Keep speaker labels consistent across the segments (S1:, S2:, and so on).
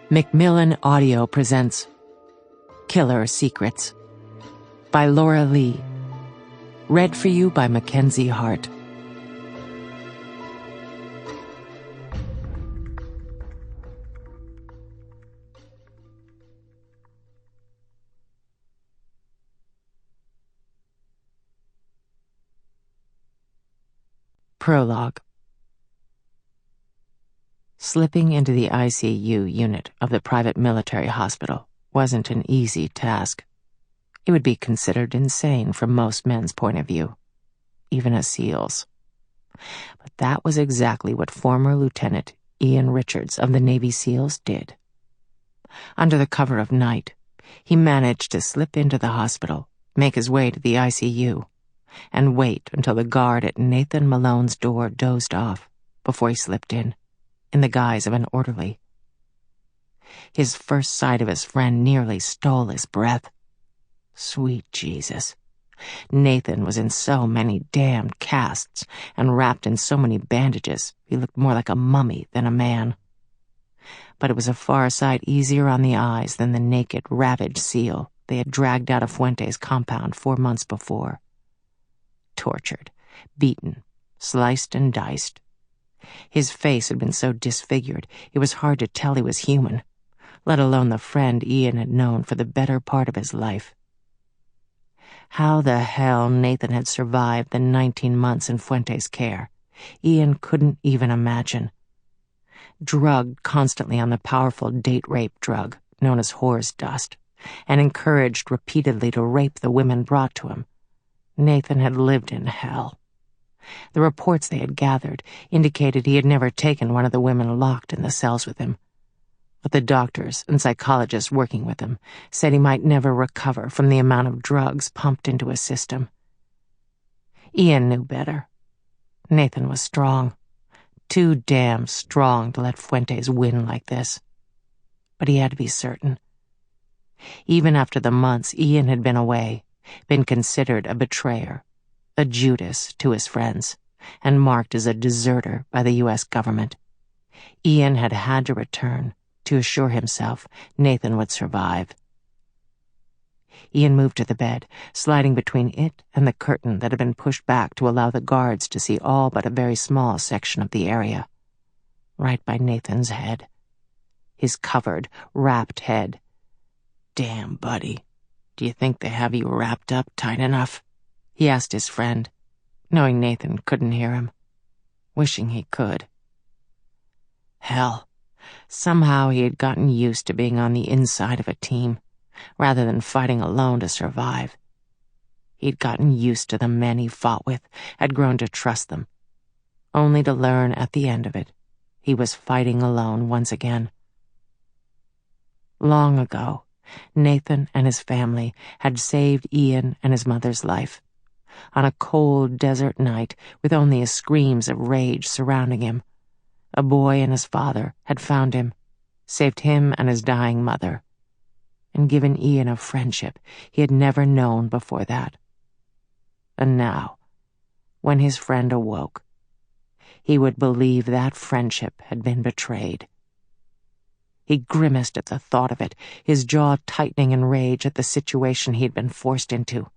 S1: Macmillan Audio presents Killer Secrets by Lora Leigh. Read for you by Mackenzie Hart. Prologue. Slipping into the ICU unit of the private military hospital wasn't an easy task. It would be considered insane from most men's point of view, even a SEAL's. But that was exactly what former Lieutenant Ian Richards of the Navy SEALs did. Under the cover of night, he managed to slip into the hospital, make his way to the ICU, and wait until the guard at Nathan Malone's door dozed off before he slipped in the guise of an orderly. His first sight of his friend nearly stole his breath. Sweet Jesus. Nathan was in so many damned casts and wrapped in so many bandages, he looked more like a mummy than a man. But it was a far sight easier on the eyes than the naked, ravaged SEAL they had dragged out of Fuentes' compound 4 months before. Tortured, beaten, sliced and diced. His face had been so disfigured it was hard to tell he was human, let alone the friend Ian had known for the better part of his life. How the hell Nathan had survived the 19 months in Fuentes' care, Ian couldn't even imagine. Drugged constantly on the powerful date rape drug known as whore's dust, and encouraged repeatedly to rape the women brought to him, Nathan had lived in hell. The reports they had gathered indicated he had never taken one of the women locked in the cells with him. But the doctors and psychologists working with him said he might never recover from the amount of drugs pumped into his system. Ian knew better. Nathan was strong. Too damn strong to let Fuentes win like this. But he had to be certain. Even after the months Ian had been away, been considered a betrayer, a Judas to his friends, and marked as a deserter by the U.S. government, Ian had had to return to assure himself Nathan would survive. Ian moved to the bed, sliding between it and the curtain that had been pushed back to allow the guards to see all but a very small section of the area. Right by Nathan's head. His covered, wrapped head. Damn, buddy. Do you think they have you wrapped up tight enough? He asked his friend, knowing Nathan couldn't hear him, wishing he could. Hell, somehow he had gotten used to being on the inside of a team, rather than fighting alone to survive. He'd gotten used to the men he fought with, had grown to trust them, only to learn at the end of it he was fighting alone once again. Long ago, Nathan and his family had saved Ian and his mother's life. On a cold desert night, with only his screams of rage surrounding him, a boy and his father had found him, saved him and his dying mother, and given Ian a friendship he had never known before that. And now, when his friend awoke, he would believe that friendship had been betrayed. He grimaced at the thought of it, his jaw tightening in rage at the situation he'd been forced into.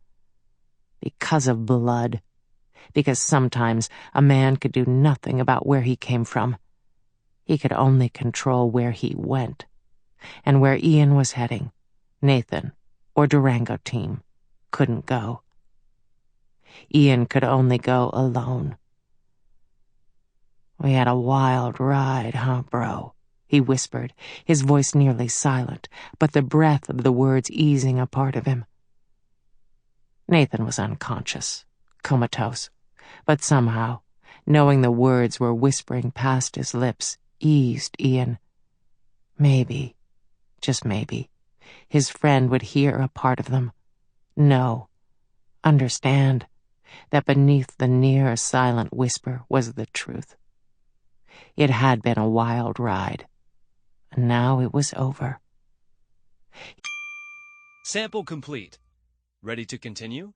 S1: Because of blood. Because sometimes a man could do nothing about where he came from. He could only control where he went. And where Ian was heading, Nathan, or Durango team, couldn't go. Ian could only go alone. We had a wild ride, huh, bro? He whispered, his voice nearly silent, but the breath of the words easing a part of him. Nathan was unconscious, comatose, but somehow, knowing the words were whispering past his lips, eased Ian. Maybe, just maybe, his friend would hear a part of them, know, understand, that beneath the near silent whisper was the truth. It had been a wild ride, and now it was over.
S2: Sample complete. Ready to continue?